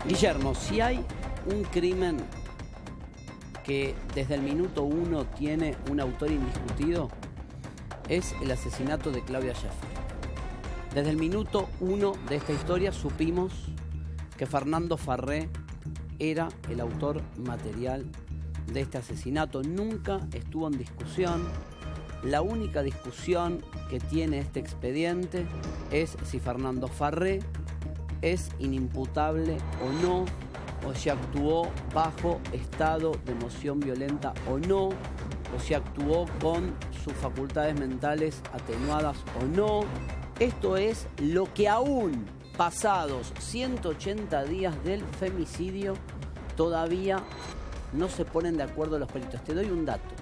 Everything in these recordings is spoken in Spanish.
Guillermo, si hay un crimen que desde el minuto 1 tiene un autor indiscutido, es el asesinato de Claudia Schiffer. Desde el minuto 1 de esta historia supimos que Fernando Farré era el autor material de este asesinato. Nunca estuvo en discusión. La única discusión que tiene este expediente es si Fernando Farré es inimputable o no, o si actuó bajo estado de emoción violenta o no, o si actuó con sus facultades mentales atenuadas o no. Esto es lo que aún pasados 180 días del femicidio todavía no se ponen de acuerdo los peritos. Te doy un dato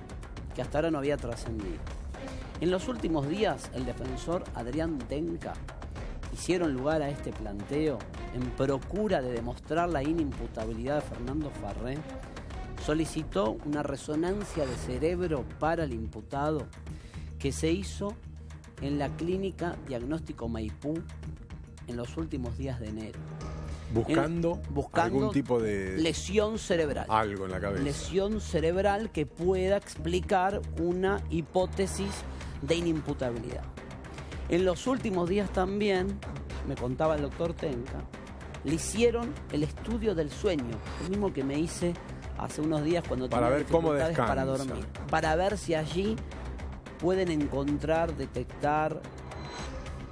que hasta ahora no había trascendido. En los últimos días, el defensor Adrián Tenca hicieron lugar a este planteo en procura de demostrar la inimputabilidad de Fernando Farré. Solicitó una resonancia de cerebro para el imputado que se hizo en la clínica Diagnóstico Maipú en los últimos días de enero. Buscando algún tipo de lesión cerebral. Algo en la cabeza. Lesión cerebral que pueda explicar una hipótesis de inimputabilidad. En los últimos días también, me contaba el doctor Tenca, le hicieron el estudio del sueño, lo mismo que me hice hace unos días cuando para tenía ver cómo dificultades descansa, para dormir, para ver si allí pueden encontrar, detectar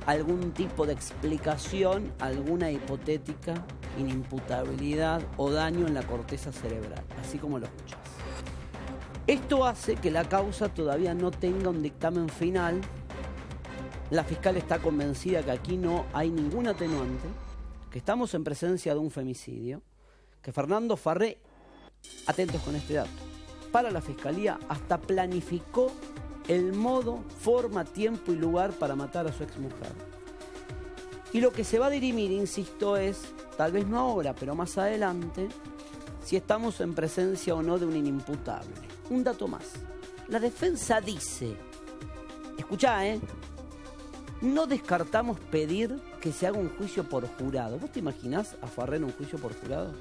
algún tipo de explicación, alguna hipotética inimputabilidad o daño en la corteza cerebral, así como lo escuchás. Esto hace que la causa todavía no tenga un dictamen final. La fiscal está convencida que aquí no hay ningún atenuante, que estamos en presencia de un femicidio, que Fernando Farré, atentos con este dato, para la fiscalía hasta planificó el modo, forma, tiempo y lugar para matar a su exmujer. Y lo que se va a dirimir, insisto, es, tal vez no ahora, pero más adelante, si estamos en presencia o no de un inimputable. Un dato más. La defensa dice, escuchá, no descartamos pedir que se haga un juicio por jurado. ¿Vos te imaginás a Farré en un juicio por jurado?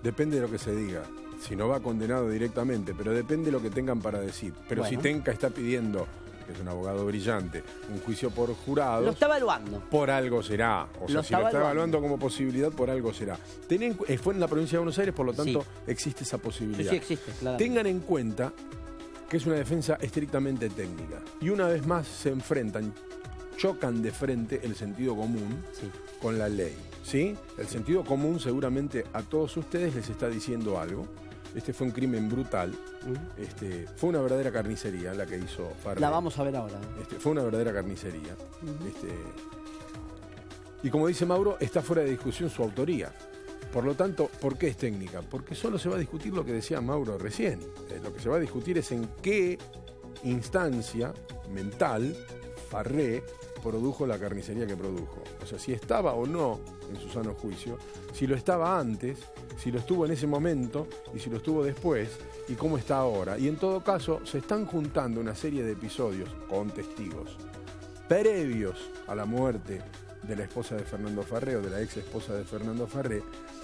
Depende de lo que se diga. Si no va condenado directamente, pero depende de lo que tengan para decir. Pero bueno, si Tenca está pidiendo, que es un abogado brillante, un juicio por jurado... Lo está evaluando. Por algo será. O sea, si lo está evaluando como posibilidad, por algo será. Fue en la provincia de Buenos Aires, por lo tanto, existe esa posibilidad. Sí, existe, claro. Tengan en cuenta que es una defensa estrictamente técnica. Y una vez más se enfrentan, chocan de frente el sentido común con la ley. ¿Sí? El sentido común seguramente a todos ustedes les está diciendo algo. Este fue un crimen brutal. Fue una verdadera carnicería la que hizo Farré. La vamos a ver ahora. Fue una verdadera carnicería. Y como dice Mauro, está fuera de discusión su autoría. Por lo tanto, ¿por qué es técnica? Porque solo se va a discutir lo que decía Mauro recién. Lo que se va a discutir es en qué instancia mental Farré produjo la carnicería que produjo. O sea, si estaba o no en su sano juicio, si lo estaba antes, si lo estuvo en ese momento y si lo estuvo después y cómo está ahora. Y en todo caso, se están juntando una serie de episodios con testigos previos a la muerte de la esposa de Fernando Farré o de la ex esposa de Fernando Farré,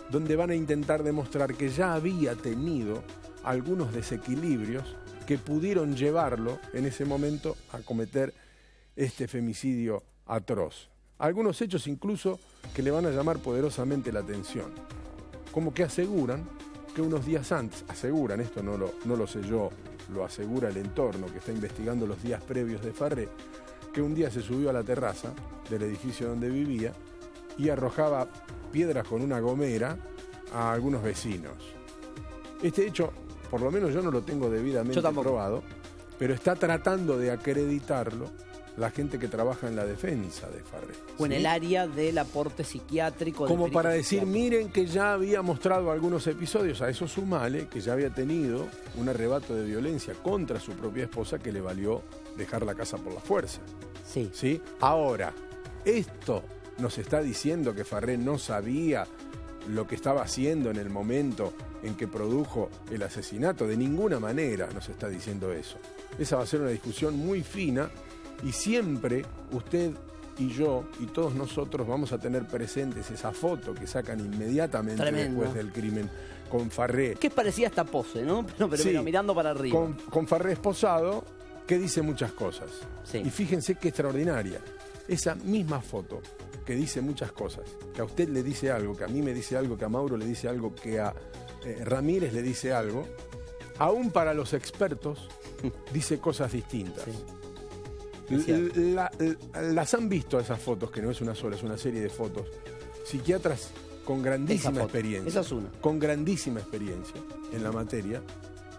donde van a intentar demostrar que ya había tenido algunos desequilibrios que pudieron llevarlo en ese momento a cometer este femicidio atroz. Algunos hechos incluso que le van a llamar poderosamente la atención. Como que aseguran que unos días antes, aseguran, esto no lo sé yo, lo asegura el entorno que está investigando los días previos de Farré, que un día se subió a la terraza del edificio donde vivía y arrojaba piedras con una gomera a algunos vecinos. Este hecho, por lo menos yo no lo tengo debidamente probado, pero está tratando de acreditarlo la gente que trabaja en la defensa de Farré. O en el área del aporte psiquiátrico. Como para decir, miren que ya había mostrado algunos episodios, a eso sumale que ya había tenido un arrebato de violencia contra su propia esposa que le valió dejar la casa por la fuerza. ¿Sí? Ahora, esto nos está diciendo que Farré no sabía lo que estaba haciendo en el momento en que produjo el asesinato. De ninguna manera nos está diciendo eso. Esa va a ser una discusión muy fina. Y siempre usted y yo y todos nosotros vamos a tener presentes esa foto que sacan inmediatamente Tremendo. después del crimen con Farré. Que parecía esta pose, ¿no? Pero Sí, mirando para arriba. Con Farré esposado, que dice muchas cosas. Sí. Y fíjense qué extraordinaria. Esa misma foto que dice muchas cosas, que a usted le dice algo, que a mí me dice algo, que a Mauro le dice algo, que a Ramírez le dice algo, aún para los expertos dice cosas distintas. Sí. Es cierto. Las han visto esas fotos, que no es una sola, es una serie de fotos. Psiquiatras con Esa grandísima foto. experiencia. Esa es una. Con grandísima experiencia en la materia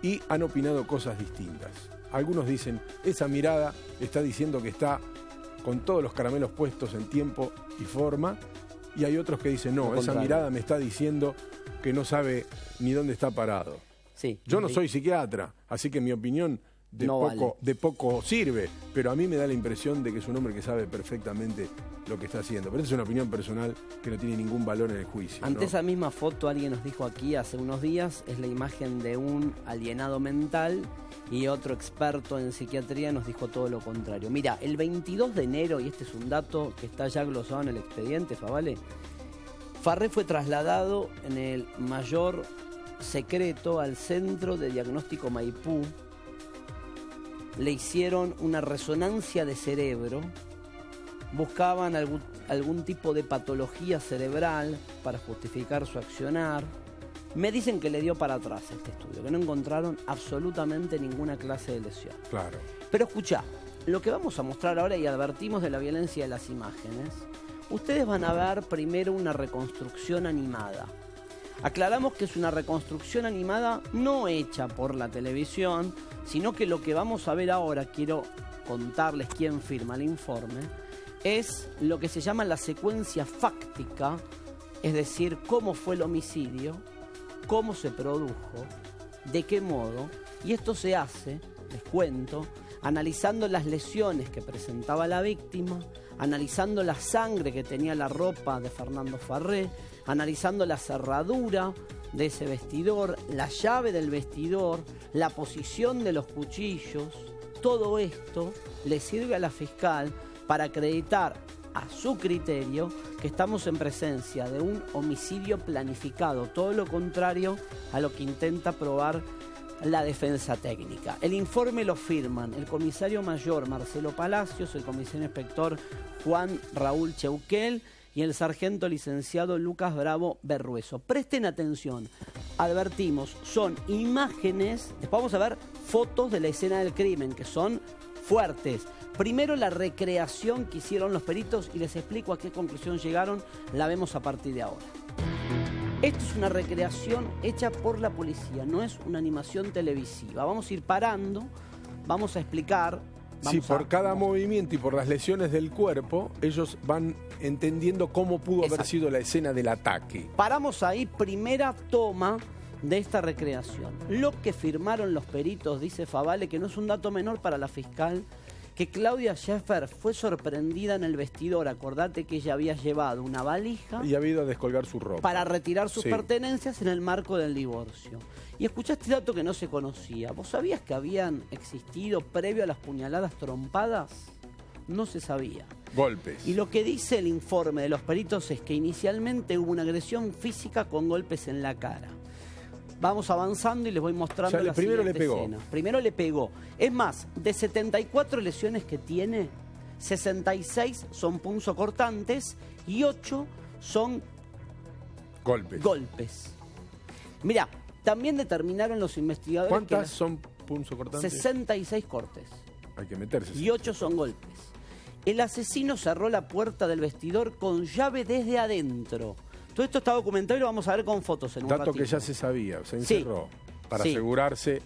y han opinado cosas distintas. Algunos dicen, esa mirada está diciendo que está con todos los caramelos puestos en tiempo y forma, y hay otros que dicen, no, Lo esa contrario. mirada me está diciendo que no sabe ni dónde está parado. Sí. Yo no soy psiquiatra, así que mi opinión No vale. de poco sirve, pero a mí me da la impresión de que es un hombre que sabe perfectamente lo que está haciendo. Pero esa es una opinión personal que no tiene ningún valor en el juicio. Ante ¿no? esa misma foto, alguien nos dijo aquí hace unos días, es la imagen de un alienado mental, y otro experto en psiquiatría nos dijo todo lo contrario. Mira, el 22 de enero, y este es un dato que está ya glosado en el expediente, Favale, Farré fue trasladado en el mayor secreto al Centro de Diagnóstico Maipú. Le hicieron una resonancia de cerebro, buscaban algún tipo de patología cerebral para justificar su accionar. Me dicen que le dio para atrás este estudio, que no encontraron absolutamente ninguna clase de lesión. Claro. Pero escuchá, lo que vamos a mostrar ahora, y advertimos de la violencia de las imágenes, ustedes van a ver primero una reconstrucción animada. Aclaramos que es una reconstrucción animada no hecha por la televisión, sino que lo que vamos a ver ahora, quiero contarles quién firma el informe, es lo que se llama la secuencia fáctica, es decir, cómo fue el homicidio, cómo se produjo, de qué modo, y esto se hace, les cuento, analizando las lesiones que presentaba la víctima, analizando la sangre que tenía la ropa de Fernando Farré, analizando la cerradura de ese vestidor, la llave del vestidor, la posición de los cuchillos. Todo esto le sirve a la fiscal para acreditar a su criterio que estamos en presencia de un homicidio planificado, todo lo contrario a lo que intenta probar la defensa técnica. El informe lo firman el comisario mayor Marcelo Palacios, el comisario inspector Juan Raúl Cheuquel y el sargento licenciado Lucas Bravo Berrueso. Presten atención, advertimos, son imágenes, después vamos a ver fotos de la escena del crimen, que son fuertes. Primero la recreación que hicieron los peritos y les explico a qué conclusión llegaron, la vemos a partir de ahora. Esto es una recreación hecha por la policía, no es una animación televisiva. Vamos a ir parando, vamos a explicar. Sí, por cada movimiento y por las lesiones del cuerpo, ellos van entendiendo cómo pudo haber Exacto. sido la escena del ataque. Paramos ahí, primera toma de esta recreación. Lo que firmaron los peritos, dice Favale, que no es un dato menor para la fiscal, que Claudia Schiffer fue sorprendida en el vestidor. Acordate que ella había llevado una valija Y ha habido a descolgar su ropa. para retirar sus Sí. pertenencias en el marco del divorcio. Y escuchá este dato que no se conocía. ¿Vos sabías que habían existido, previo a las puñaladas trompadas? No se sabía. Golpes. Y lo que dice el informe de los peritos es que inicialmente hubo una agresión física con golpes en la cara. Vamos avanzando y les voy mostrando O sea, la primero le siguiente pegó. escena. Primero le pegó. Es más, de 74 lesiones que tiene, 66 son punzocortantes y 8 son Golpes. golpes. Mirá, también determinaron los investigadores ¿Cuántas que son punzocortantes? 66 cortes Hay que meterse. y 8 son golpes. El asesino cerró la puerta del vestidor con llave desde adentro. Todo esto está documentado y lo vamos a ver con fotos en un Dato ratito. que ya se sabía, se Sí. encerró para Sí. asegurarse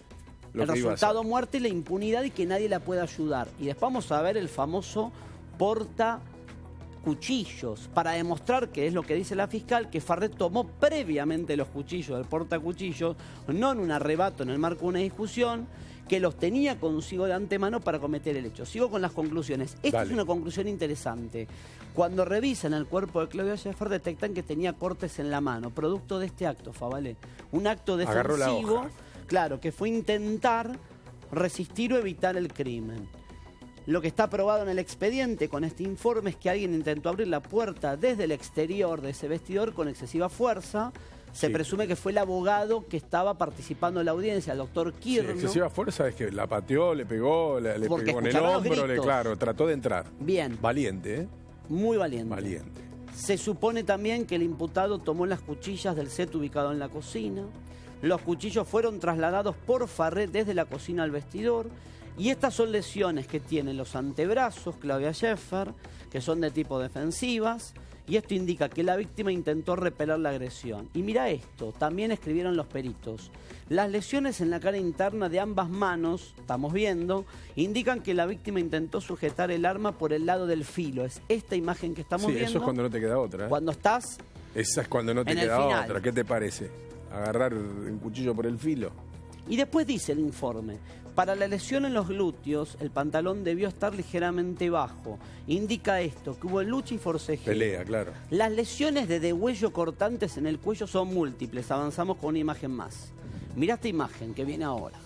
lo El que iba a resultado hacer. muerte, la impunidad y que nadie la pueda ayudar. Y después vamos a ver el famoso porta cuchillos para demostrar, que es lo que dice la fiscal, que Farré tomó previamente los cuchillos del portacuchillos, no en un arrebato en el marco de una discusión, que los tenía consigo de antemano para cometer el hecho. Sigo con las conclusiones. Esta Dale. es una conclusión interesante. Cuando revisan el cuerpo de Claudia Schiffer detectan que tenía cortes en la mano, producto de este acto, Favale. Un acto Agarró la defensivo, hoja. claro, que fue intentar resistir o evitar el crimen. Lo que está probado en el expediente con este informe es que alguien intentó abrir la puerta desde el exterior de ese vestidor con excesiva fuerza. Se Sí. presume que fue el abogado que estaba participando en la audiencia, el doctor Sí, Kirno. excesiva fuerza es que la pateó, le pegó, le Porque pegó en el escuchaba los hombro, gritos. claro, trató de entrar. Bien, Valiente, ¿eh? muy valiente. Valiente. Se supone también que el imputado tomó las cuchillas del set ubicado en la cocina. Los cuchillos fueron trasladados por Farré desde la cocina al vestidor. Y estas son lesiones que tienen los antebrazos, Claudia Schiffer, que son de tipo defensivas. Y esto indica que la víctima intentó repeler la agresión. Y mira esto, también escribieron los peritos. Las lesiones en la cara interna de ambas manos, estamos viendo, indican que la víctima intentó sujetar el arma por el lado del filo. Es esta imagen que estamos Sí, viendo. eso es cuando no te queda otra, ¿eh? Cuando estás Esa es cuando no te en el queda final. otra. ¿Qué te parece? ¿Agarrar un cuchillo por el filo? Y después dice el informe, para la lesión en los glúteos, el pantalón debió estar ligeramente bajo. Indica esto, que hubo lucha y forcejeo. Pelea, claro. Las lesiones de degüello cortantes en el cuello son múltiples. Avanzamos con una imagen más. Mirá esta imagen que viene ahora.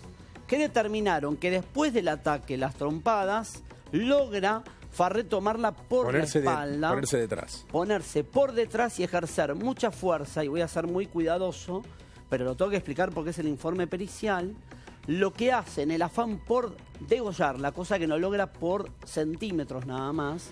Que determinaron que después del ataque, las trompadas, logra Farré tomarla por la espalda. Ponerse detrás. Ponerse por detrás y ejercer mucha fuerza, y voy a ser muy cuidadoso, pero lo tengo que explicar porque es el informe pericial, lo que hace en el afán por degollarla, cosa que no logra por centímetros nada más.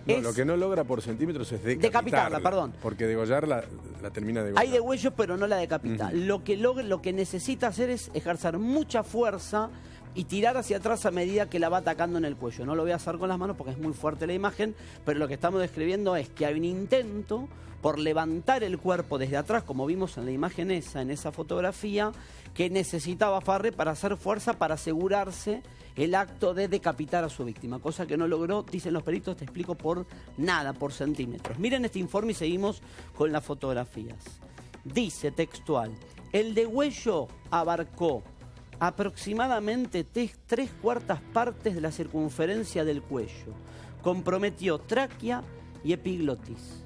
No, lo que no logra por centímetros es decapitarla, perdón. Porque degollarla la termina de degollar. Hay degüellos, pero no la decapita. Lo que necesita hacer es ejercer mucha fuerza y tirar hacia atrás a medida que la va atacando en el cuello. No lo voy a hacer con las manos porque es muy fuerte la imagen, pero lo que estamos describiendo es que hay un intento por levantar el cuerpo desde atrás, como vimos en la imagen esa, en esa fotografía, que necesitaba Farré para hacer fuerza, para asegurarse el acto de decapitar a su víctima, cosa que no logró, dicen los peritos, te explico, por nada, por centímetros. Miren este informe y seguimos con las fotografías. Dice textual, el degüello abarcó aproximadamente 3/4 partes de la circunferencia del cuello. Comprometió tráquea y epiglotis.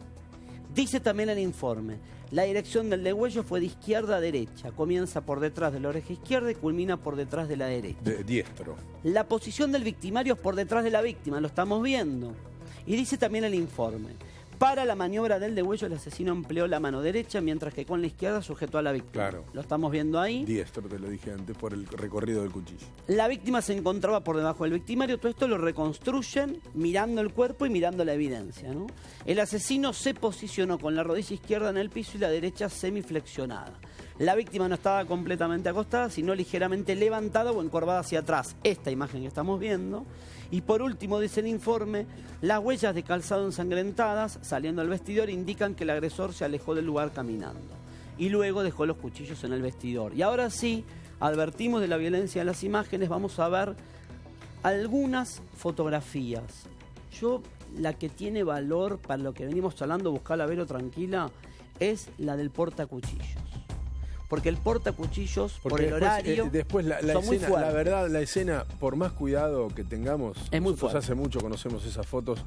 Dice también el informe, la dirección del degüello fue de izquierda a derecha. Comienza por detrás de la oreja izquierda y culmina por detrás de la derecha. Diestro. La posición del victimario es por detrás de la víctima, lo estamos viendo. Y dice también el informe, para la maniobra del degüello el asesino empleó la mano derecha, mientras que con la izquierda sujetó a la víctima. Claro. Lo estamos viendo ahí. Diestro, te lo dije antes, por el recorrido del cuchillo. La víctima se encontraba por debajo del victimario. Todo esto lo reconstruyen mirando el cuerpo y mirando la evidencia, ¿no? El asesino se posicionó con la rodilla izquierda en el piso y la derecha semiflexionada. La víctima no estaba completamente acostada, sino ligeramente levantada o encorvada hacia atrás. Esta imagen que estamos viendo. Y por último, dice el informe, las huellas de calzado ensangrentadas saliendo del vestidor indican que el agresor se alejó del lugar caminando. Y luego dejó los cuchillos en el vestidor. Y ahora sí, advertimos de la violencia en las imágenes, vamos a ver algunas fotografías. Yo, la que tiene valor para lo que venimos hablando, buscarla, Vero, tranquila, es la del portacuchillos. Porque el portacuchillos, por el horario, después la son muy escena, fuertes. la verdad, la escena, por más cuidado que tengamos, Es muy nosotros fuerte. hace mucho conocemos esas fotos,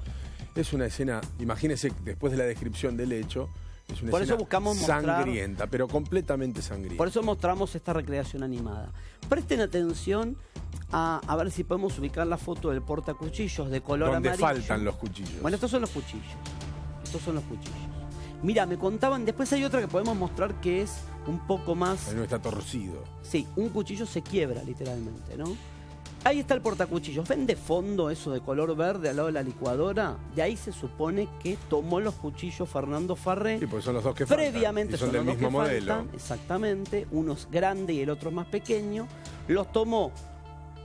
es una escena, imagínense, después de la descripción del hecho, es una Por eso escena buscamos mostrar- sangrienta, pero completamente sangrienta. Por eso mostramos esta recreación animada. Presten atención a ver si podemos ubicar la foto del portacuchillos de color donde amarillo. faltan los cuchillos. Bueno, estos son los cuchillos. Estos son los cuchillos. Mira, me contaban, después hay otra que podemos mostrar que es un poco más... Ahí no está torcido. Sí, un cuchillo se quiebra literalmente, ¿no? Ahí está el portacuchillos. ¿Ven de fondo eso de color verde al lado de la licuadora? De ahí se supone que tomó los cuchillos Fernando Farré. Sí, porque son los dos que Previamente faltan. Y son del los mismo dos que modelo. faltan, exactamente, uno es grande y el otro es más pequeño. Los tomó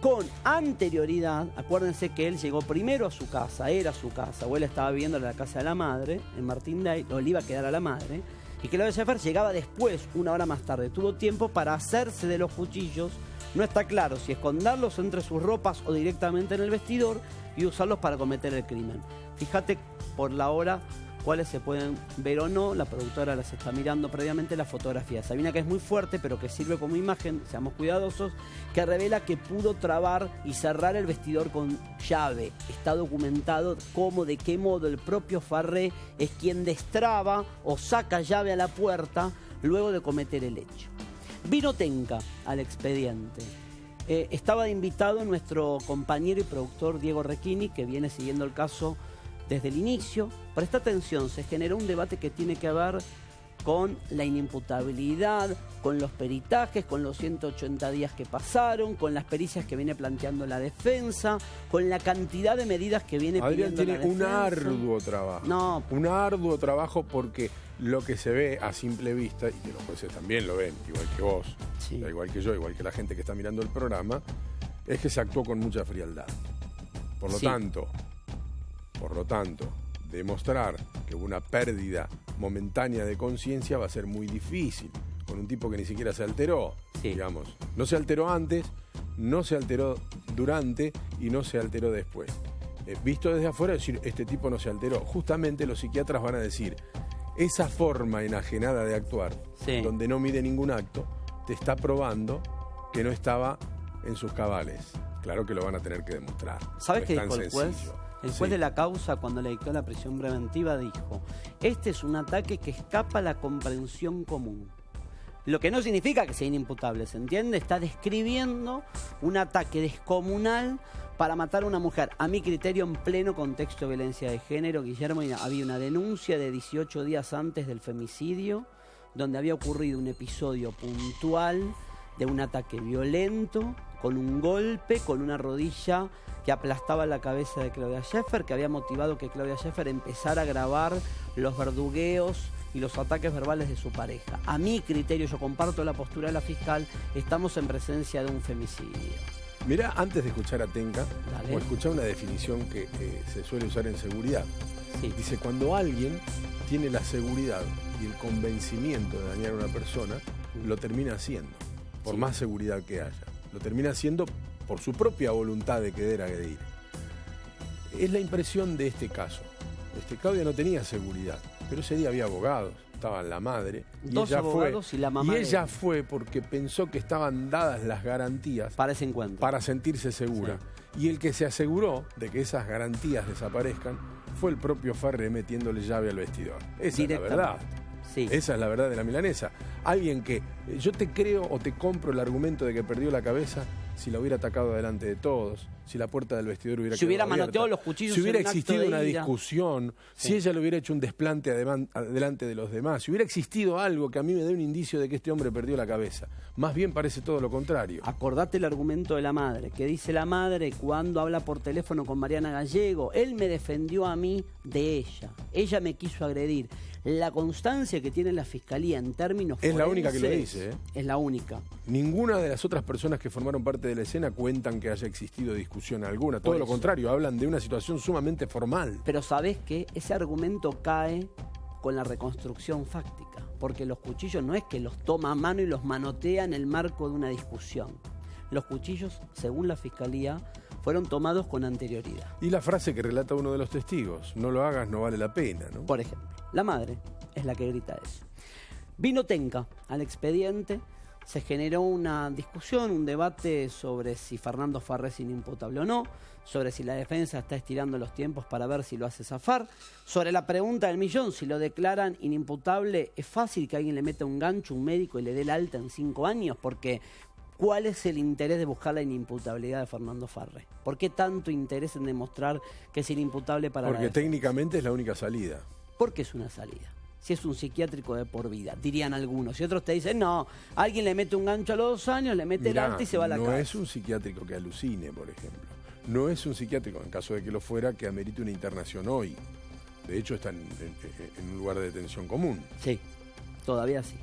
con anterioridad. Acuérdense que él llegó primero a su casa, era su casa, o él estaba viviendo en la casa de la madre, en Martindale, o le iba a quedar a la madre, y que Claudia Schiffer llegaba después, una hora más tarde. Tuvo tiempo para hacerse de los cuchillos. No está claro si esconderlos entre sus ropas o directamente en el vestidor y usarlos para cometer el crimen. Fíjate por la hora cuáles se pueden ver o no. La productora las está mirando previamente las fotografías. Hay una que es muy fuerte, pero que sirve como imagen, seamos cuidadosos, que revela que pudo trabar y cerrar el vestidor con llave. Está documentado cómo, de qué modo el propio Farré es quien destraba o saca llave a la puerta luego de cometer el hecho. Vino Tenca al expediente. Estaba de invitado nuestro compañero y productor Diego Recchini, que viene siguiendo el caso desde el inicio. Presta atención, se generó un debate que tiene que ver con la inimputabilidad, con los peritajes, con los 180 días que pasaron, con las pericias que viene planteando la defensa, con la cantidad de medidas que viene Adrián pidiendo la tiene defensa. un arduo trabajo. No. Un arduo trabajo porque lo que se ve a simple vista, y que los jueces también lo ven, igual que vos, Sí. igual que yo, igual que la gente que está mirando el programa, es que se actuó con mucha frialdad. Por lo Sí. tanto, demostrar que hubo una pérdida momentánea de conciencia va a ser muy difícil con un tipo que ni siquiera se alteró, Sí. digamos. No se alteró antes, no se alteró durante y no se alteró después. Visto desde afuera, decir, este tipo no se alteró. Justamente los psiquiatras van a decir, esa forma enajenada de actuar, Sí. donde no mide ningún acto, te está probando que no estaba en sus cabales. Claro que lo van a tener que demostrar. ¿Sabes No qué es tan dijo el juez? sencillo. El juez Sí. de la causa, cuando le dictó la prisión preventiva, dijo: este es un ataque que escapa a la comprensión común. Lo que no significa que sea inimputable, ¿se entiende? Está describiendo un ataque descomunal para matar a una mujer. A mi criterio, en pleno contexto de violencia de género, Guillermo, había una denuncia de 18 días antes del femicidio, donde había ocurrido un episodio puntual de un ataque violento, con un golpe, con una rodilla que aplastaba la cabeza de Claudia Schiffer, que había motivado que Claudia Schiffer empezara a grabar los verdugueos y los ataques verbales de su pareja. A mi criterio, yo comparto la postura de la fiscal, estamos en presencia de un femicidio. Mirá, antes de escuchar a Tenca, Dale. o escuchar una definición que se suele usar en seguridad. Sí. Dice, cuando alguien tiene la seguridad y el convencimiento de dañar a una persona, lo termina haciendo, por Sí. más seguridad que haya. Lo termina haciendo por su propia voluntad de querer agredir. Es la impresión de este caso. Claudia no tenía seguridad, pero ese día había abogados, estaba la madre. Y Dos ella abogados y la mamá Y de ella él. fue porque pensó que estaban dadas las garantías Para ese encuentro. para sentirse segura. Y el que se aseguró de que esas garantías desaparezcan fue el propio Farré metiéndole llave al vestidor. Esa es la verdad. Sí. Esa es la verdad de la milanesa. Alguien que yo te creo o te compro el argumento de que perdió la cabeza si la hubiera atacado delante de todos, si la puerta del vestidor hubiera Si hubiera quedado abierta, manoteado los cuchillos si hubiera en un acto existido de una ira. discusión, Sí. si ella le hubiera hecho un desplante delante de los demás, si hubiera existido algo que a mí me dé un indicio de que este hombre perdió la cabeza. Más bien parece todo lo contrario. Acordate el argumento de la madre, que dice la madre cuando habla por teléfono con Mariana Gallego: él me defendió a mí de ella, ella me quiso agredir. La constancia que tiene la fiscalía en términos Es la única que lo forenses dice, ¿eh? Es la única. Ninguna de las otras personas que formaron parte de la escena cuentan que haya existido discusión alguna. Todo Por lo eso. contrario, hablan de una situación sumamente formal. Pero ¿sabés qué? Ese argumento cae con la reconstrucción fáctica, porque los cuchillos no es que los toma a mano y los manotea en el marco de una discusión. Los cuchillos, según la fiscalía, fueron tomados con anterioridad. Y la frase que relata uno de los testigos, no lo hagas, no vale la pena, ¿no? Por ejemplo, la madre es la que grita eso. Vino Tenca al expediente, se generó una discusión, un debate sobre si Fernando Farré es inimputable o no, sobre si la defensa está estirando los tiempos para ver si lo hace zafar, sobre la pregunta del millón: si lo declaran inimputable, ¿es fácil que alguien le meta un gancho, un médico, y le dé el alta en 5 años? Porque ¿cuál es el interés de buscar la inimputabilidad de Fernando Farré? ¿Por qué tanto interés en demostrar que es inimputable para la Porque defensa? técnicamente es la única salida. ¿Por qué es una salida? Si es un psiquiátrico de por vida, dirían algunos. Y otros te dicen, no, alguien le mete un gancho a los 2 años, le mete Mirá, el alta y se va a la no casa. es un psiquiátrico que alucine, por ejemplo. No es un psiquiátrico, en caso de que lo fuera, que amerite una internación hoy. De hecho, está en un lugar de detención común. Sí, todavía sí.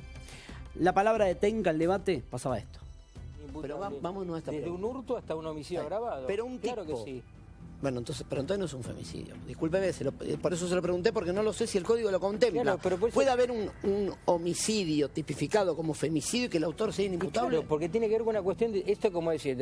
La palabra de Tenca, el debate, pasaba esto. Pero vámonos a esta desde pregunta. un hurto hasta un homicidio agravado. Pero un Claro tipo- que sí. Bueno, entonces, pero entonces no es un femicidio. Discúlpeme, por eso se lo pregunté, porque no lo sé si el código lo contempla. Claro, pero por eso- ¿Puede haber un homicidio tipificado como femicidio y que el autor sea inimputable? Claro, porque tiene que ver con una cuestión de esto, como decir,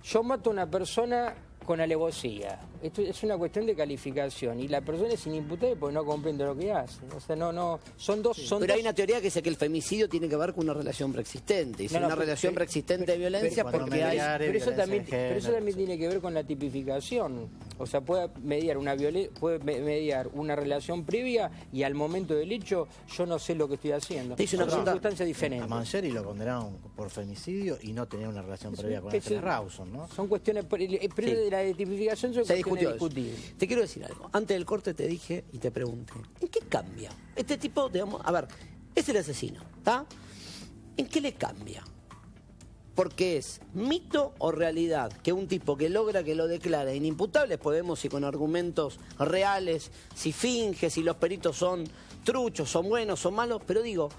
yo mato a una persona con alevosía. Esto es una cuestión de calificación y la persona es inimputable porque no comprende lo que hace. O sea, no, son dos. Pero hay una teoría que dice que el femicidio tiene que ver con una relación preexistente. Y si No, no, una pero- relación preexistente de violencia, pero- porque hay... pero eso violencia también, de género, pero eso también tiene que ver con la tipificación. O sea, puede mediar una relación previa y al momento del hecho yo no sé lo que estoy haciendo. Te hice una Son pregunta. circunstancias diferentes. A Mangieri lo condenaron por femicidio y no tenía una relación previa con que sí. Ángeles Rawson, ¿no? Son cuestiones, pero de la tipificación son Se cuestiones discutió eso. discutibles. Te quiero decir algo. Antes del corte te dije y te pregunté, ¿en qué cambia? Este tipo, digamos, a ver, es el asesino, ¿está? ¿En qué le cambia? Porque es mito o realidad que un tipo que logra que lo declara inimputable, podemos si con argumentos reales, si finge, si los peritos son truchos, son buenos, son malos, pero digo,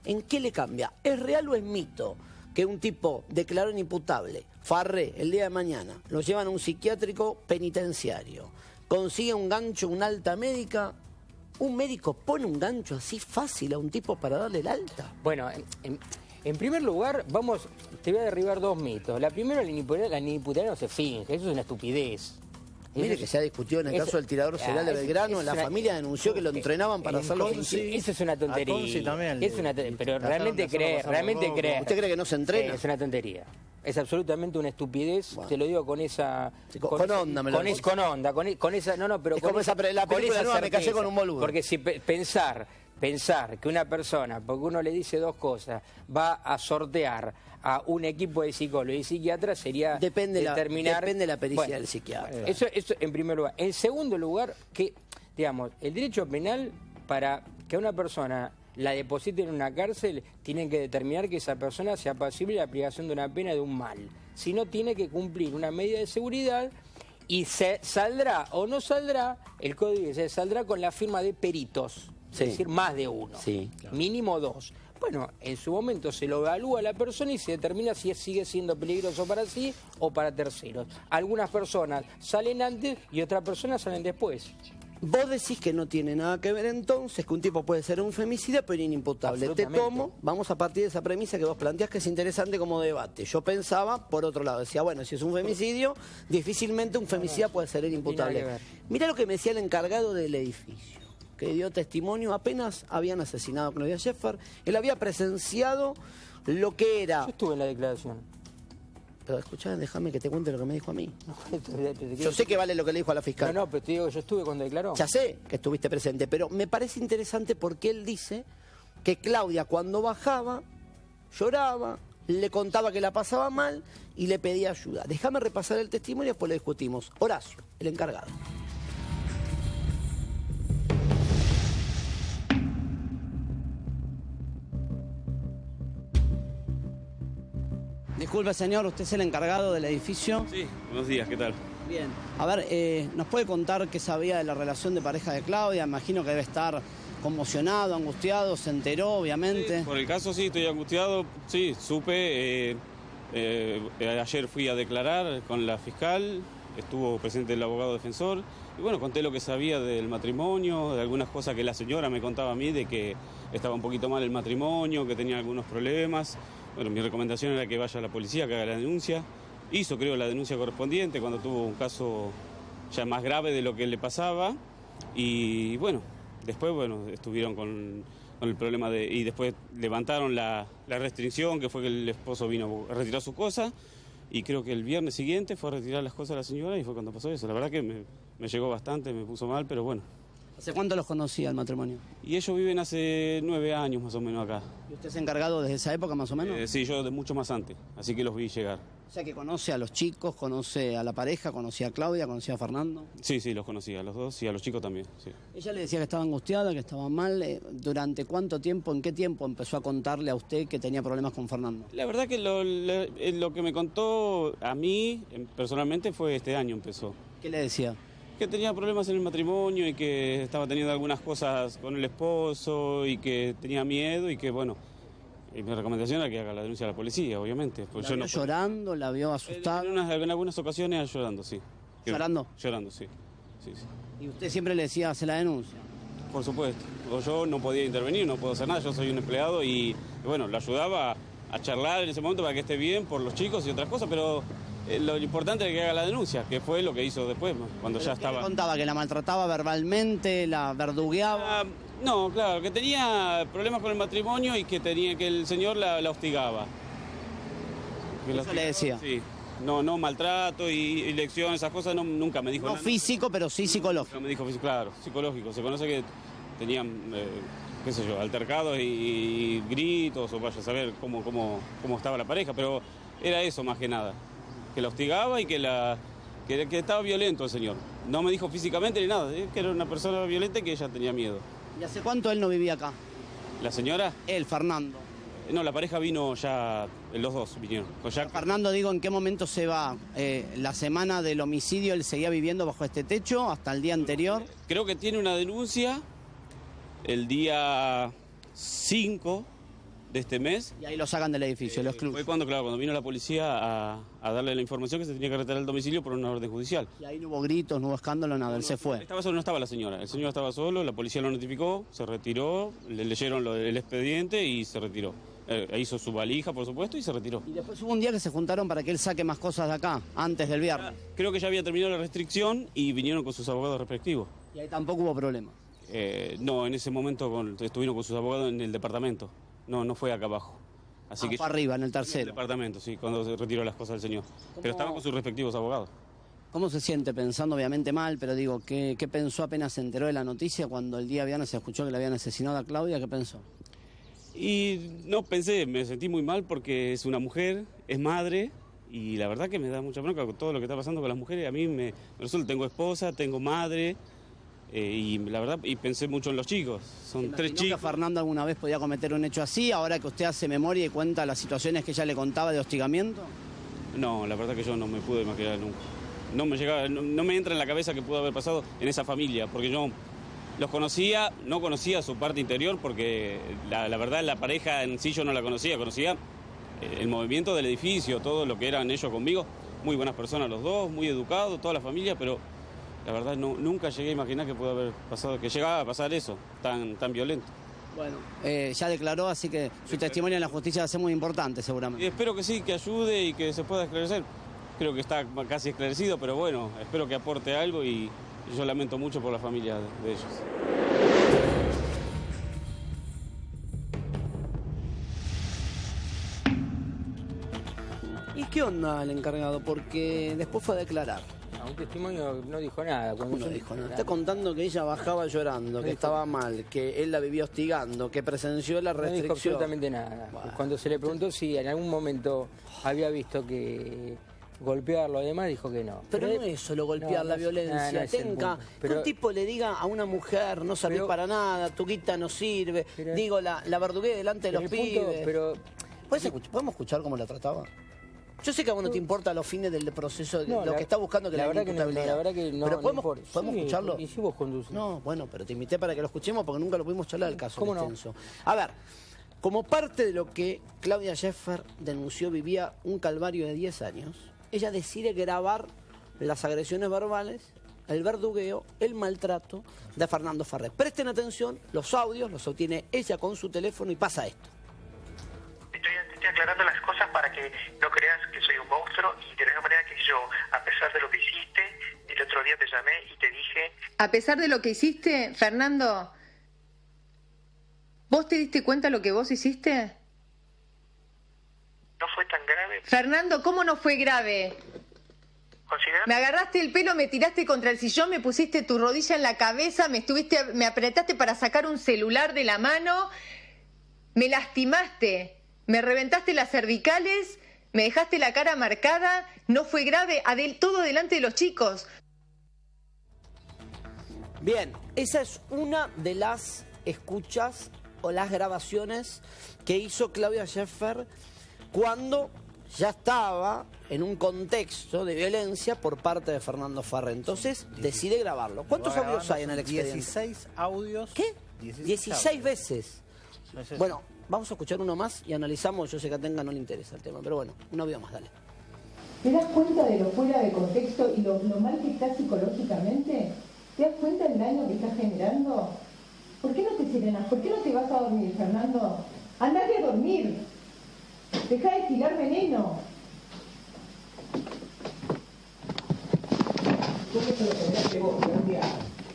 ¿en qué le cambia? ¿Es real o es mito que un tipo declaró inimputable, farré el día de mañana, lo llevan a un psiquiátrico penitenciario, consigue un gancho, una alta médica? ¿Un médico pone un gancho así fácil a un tipo para darle el alta? Bueno, en primer lugar, te voy a derribar dos mitos. La primera, la inimputabilidad no se finge, eso es una estupidez. Mire que se ha discutido en el caso del tirador serial de Belgrano, la familia denunció que lo entrenaban para hacerlo fingir. Eso es una tontería. A Conci también Pero realmente creer. ¿Usted cree que no se entrena? Es una tontería. Es absolutamente una estupidez, Bueno. te lo digo con esa... Sí, con onda me lo dices. Con onda, con esa... No, pero Es con como esa, la con película esa nueva, Me casé certeza. con un boludo. Porque si pensar que una persona, porque uno le dice dos cosas, va a sortear a un equipo de psicólogos y psiquiatras sería Depende determinar... la pericia Bueno, del psiquiatra. Eso en primer lugar. En segundo lugar, que, digamos, el derecho penal, para que a una persona la depositen en una cárcel, tienen que determinar que esa persona sea pasible de la aplicación de una pena de un mal. Si no, tiene que cumplir una medida de seguridad y se saldrá o no saldrá, el código se saldrá con la firma de peritos, Sí. es decir, más de uno, Sí. mínimo dos. Bueno, en su momento se lo evalúa a la persona y se determina si sigue siendo peligroso para sí o para terceros. Algunas personas salen antes y otras personas salen después. Vos decís que no tiene nada que ver entonces, que un tipo puede ser un femicida pero inimputable. Te Absolutamente. tomo, vamos a partir de esa premisa que vos planteás, que es interesante como debate. Yo pensaba, por otro lado, decía, bueno, si es un femicidio, difícilmente un femicida puede ser inimputable. nada que ver. Mirá lo que me decía el encargado del edificio, que dio testimonio, apenas habían asesinado a Claudia Schiffer. Él había presenciado lo que era... Yo estuve en la declaración. Pero escuchá, déjame que te cuente lo que me dijo a mí. Yo Yo sé que vale lo que le dijo a la fiscal. No, pero te digo, yo estuve cuando declaró. Ya sé que estuviste presente, pero me parece interesante porque él dice que Claudia cuando bajaba lloraba, le contaba que la pasaba mal y le pedía ayuda. Déjame repasar el testimonio y después lo discutimos. Horacio, el encargado. Disculpe, señor, ¿usted es el encargado del edificio? Sí, buenos días, ¿qué tal? Bien. A ver, ¿nos puede contar qué sabía de la relación de pareja de Claudia? Imagino que debe estar conmocionado, angustiado, se enteró, obviamente. Sí, por el caso sí, estoy angustiado, sí, supe. Ayer fui a declarar con la fiscal, estuvo presente el abogado defensor, y bueno, conté lo que sabía del matrimonio, de algunas cosas que la señora me contaba a mí, de que estaba un poquito mal el matrimonio, que tenía algunos problemas. Bueno, mi recomendación era que vaya a la policía, que haga la denuncia. Hizo, creo, la denuncia correspondiente cuando tuvo un caso ya más grave de lo que le pasaba. Y bueno, después estuvieron con el problema y después levantaron la restricción, que fue que el esposo vino a retirar sus cosas. Y creo que el viernes siguiente fue a retirar las cosas a la señora y fue cuando pasó eso. La verdad que me llegó bastante, me puso mal, pero bueno. ¿Hace cuánto los conocía el matrimonio? Y ellos viven hace 9 años más o menos acá. ¿Y usted es encargado desde esa época más o menos? Sí, yo de mucho más antes, así que los vi llegar. O sea que conoce a los chicos, conoce a la pareja, conocía a Claudia, conocía a Fernando. Sí, los conocía, a los dos y a los chicos también, sí. Ella le decía que estaba angustiada, que estaba mal. ¿Durante cuánto tiempo, en qué tiempo empezó a contarle a usted que tenía problemas con Fernando? La verdad que lo que me contó a mí personalmente fue este año empezó. ¿Qué le decía? Que tenía problemas en el matrimonio y que estaba teniendo algunas cosas con el esposo y que tenía miedo y que bueno, y mi recomendación era que haga la denuncia a la policía, obviamente. Pues ¿La vio llorando? ¿La vio asustada? En algunas ocasiones llorando, sí. ¿Llorando? Llorando, sí. Sí. ¿Y usted siempre le decía, hace la denuncia? Por supuesto. Yo no podía intervenir, no puedo hacer nada, yo soy un empleado y bueno, lo ayudaba a charlar en ese momento para que esté bien por los chicos y otras cosas, pero lo importante es que haga la denuncia, que fue lo que hizo después, cuando ya estaba... ¿Qué le contaba? ¿Que la maltrataba verbalmente, la verdugueaba? No, claro, que tenía problemas con el matrimonio y que el señor la hostigaba. Eso le decía. Sí, No maltrato y lección, esas cosas, nunca me dijo No nada. físico, pero sí psicológico. No me dijo físico, claro, psicológico. Se conoce que tenían, qué sé yo, altercados y gritos, o vaya a saber cómo estaba la pareja, pero era eso más que nada. Que la hostigaba y que estaba violento el señor. No me dijo físicamente ni nada, que era una persona violenta y que ella tenía miedo. ¿Y hace cuánto él no vivía acá? ¿La señora? Él, Fernando. No, la pareja vino ya, los dos vinieron. Fernando, digo, ¿en qué momento se va? ¿La semana del homicidio él seguía viviendo bajo este techo hasta el día anterior? Creo que tiene una denuncia el día 5 de este mes. Y ahí lo sacan del edificio, lo excluyen. Fue cuando vino la policía a darle la información que se tenía que retirar el domicilio por una orden judicial. Y ahí no hubo gritos, no hubo escándalo, nada, él se fue. Estaba solo, no estaba la señora. El señor estaba solo, la policía lo notificó, se retiró, le leyeron el expediente y se retiró. Hizo su valija, por supuesto, y se retiró. Y después hubo un día que se juntaron para que él saque más cosas de acá, antes del viernes. Creo que ya había terminado la restricción y vinieron con sus abogados respectivos. Y ahí tampoco hubo problema. No, en ese momento estuvieron con sus abogados en el departamento. No fue acá abajo. Así que fue arriba, en el en el tercero. departamento, sí, cuando se retiró las cosas del señor. Pero estaban con sus respectivos abogados. ¿Cómo se siente pensando, obviamente mal, pero digo, ¿qué pensó apenas se enteró de la noticia cuando el día viernes se escuchó que le habían asesinado a Claudia? ¿Qué pensó? Y no pensé, me sentí muy mal porque es una mujer, es madre, y la verdad que me da mucha bronca con todo lo que está pasando con las mujeres. A mí me resulta, tengo esposa, tengo madre, y la verdad, y pensé mucho en los chicos. Son 3 que chicos. Fernando alguna vez podía cometer un hecho así, ahora que usted hace memoria y cuenta las situaciones que ella le contaba de hostigamiento? No, la verdad que yo no me pude imaginar nunca. No me llegaba, no me entra en la cabeza que pudo haber pasado en esa familia, porque yo los conocía, no conocía su parte interior, porque la verdad la pareja en sí yo no la conocía el movimiento del edificio, todo lo que eran ellos conmigo. Muy buenas personas los dos, muy educados, toda la familia, pero la verdad nunca llegué a imaginar que pudo haber pasado, que llegaba a pasar eso tan violento. Bueno, ya declaró, así que su testimonio en la justicia va a ser muy importante seguramente. Y espero que sí, que ayude y que se pueda esclarecer. Creo que está casi esclarecido, pero bueno, espero que aporte algo y yo lamento mucho por la familia de ellos. ¿Y qué onda el encargado? Porque después fue a declarar. Un testimonio no dijo nada. ¿Cómo no dijo nada? Está contando que ella bajaba llorando, que estaba mal, que él la vivía hostigando, que presenció la No restricción. dijo absolutamente nada. Bueno. Cuando se le preguntó si en algún momento había visto que golpearlo y demás, dijo que no. Pero no es solo golpear la violencia. no es el Tenga, punto. que un tipo le diga a una mujer, no servís Pero- para nada, tu guita no sirve, Pero- digo, la verdugué delante de los el punto, pibes. pero ¿Podemos escuchar cómo la trataba? Yo sé que a vos no te importa los fines del proceso, No, lo que está buscando que la la verdad que no, imputabilidad. la verdad que no, Pero no podemos, importa. ¿podemos Sí, escucharlo? y si vos conduces. No, bueno, pero te invité para que lo escuchemos porque nunca lo pudimos charlar el caso ¿Cómo no? extenso. A ver, como parte de lo que Claudia Schiffer denunció, vivía un calvario de 10 años, ella decide grabar las agresiones verbales, el verdugueo, el maltrato de Fernando Ferrer. Presten atención, los audios los obtiene ella con su teléfono y pasa esto. Estoy aclarando las cosas para que no creas que soy un monstruo y de la misma manera que yo, a pesar de lo que hiciste, el otro día te llamé y te dije, A pesar de lo que hiciste, Fernando, ¿vos te diste cuenta de lo que vos hiciste? no fue tan grave. Fernando, ¿cómo no fue grave? Considera Me agarraste el pelo, me tiraste contra el sillón, me pusiste tu rodilla en la cabeza, me apretaste para sacar un celular de la mano, me lastimaste, me reventaste las cervicales, me dejaste la cara marcada, no fue grave, todo delante de los chicos. Bien, esa es una de las escuchas o las grabaciones que hizo Claudia Schiffer cuando ya estaba en un contexto de violencia por parte de Fernando Ferrer. Entonces decide grabarlo. ¿Cuántos audios hay en el expediente? 16 audios. ¿Qué? 16 veces. Bueno, vamos a escuchar uno más y analizamos. Yo sé que a Tenga no le interesa el tema, pero bueno, un audio más, dale. ¿Te das cuenta de lo fuera de contexto y lo mal que estás psicológicamente? ¿Te das cuenta del daño que estás generando? ¿Por qué no te serenas? ¿Por qué no te vas a dormir, Fernando? Andate a dormir. Deja de estilar veneno. ¿Cómo te lo generaste vos, Claudia?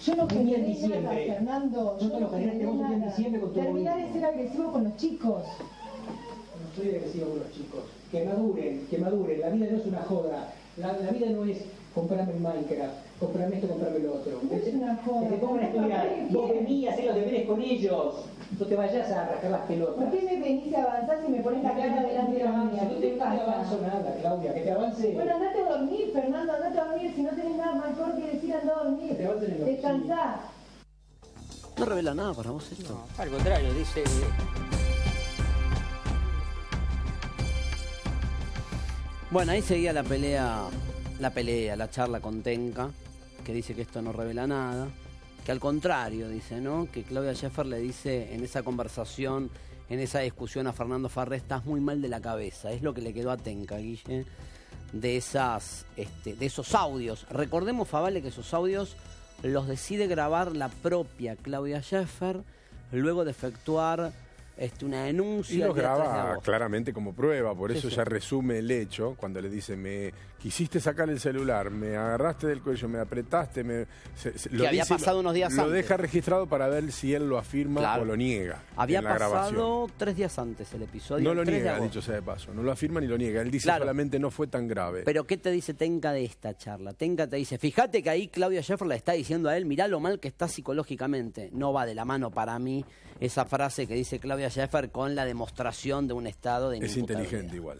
Yo no Venía en generé nada, diciembre. Fernando. No te lo generaste vos en diciembre con tu Terminá de movimiento. ser agresivo con los chicos. No soy agresivo con los chicos. que maduren. La vida no es una joda. La vida no es comprarme el Minecraft, comprarme esto, comprarme lo otro. No es una joda. Que te pongan a estudiar. Vos venís a hacer los deberes con ellos. No te vayas a rascar las pelotas. ¿Por qué me venís y avanzás y me pones la cara delante de la mía? No te avanzo nada, Claudia, que te avance. Bueno, andate a dormir, Fernando, andate a dormir. Si no tenés nada mejor que decir, anda a dormir. Te avancen en la Descansá. ¿No revela nada para vos esto? No, al contrario, dice... Bueno, ahí seguía la charla con Tenca, que dice que esto no revela nada, que al contrario, dice, ¿no? Que Claudia Schiffer le dice en esa conversación, en esa discusión a Fernando Farré, estás muy mal de la cabeza. Es lo que le quedó a Tenca, Guille, de esos audios. Recordemos, Favale, que esos audios los decide grabar la propia Claudia Schiffer luego de efectuar una denuncia. Y los el día 3 de graba agosto. claramente como prueba, por eso Sí. ya resume el hecho, cuando le dice, me quisiste sacar el celular, me agarraste del cuello, me apretaste, Que había pasado unos días lo antes. deja registrado para ver si él lo afirma Claro. o lo niega. Había en la pasado grabación. 3 días antes el episodio. No lo el 3 de niega, agosto. dicho sea de paso, no lo afirma ni lo niega, él dice Claro. solamente no fue tan grave. Pero ¿qué te dice Tenca de esta charla? Tenca te dice, fíjate que ahí Claudia Schiffer le está diciendo a él, mirá lo mal que está psicológicamente. No va de la mano para mí esa frase que dice Claudia Schiffer con la demostración de un estado de Es inimputabilidad. inteligente igual,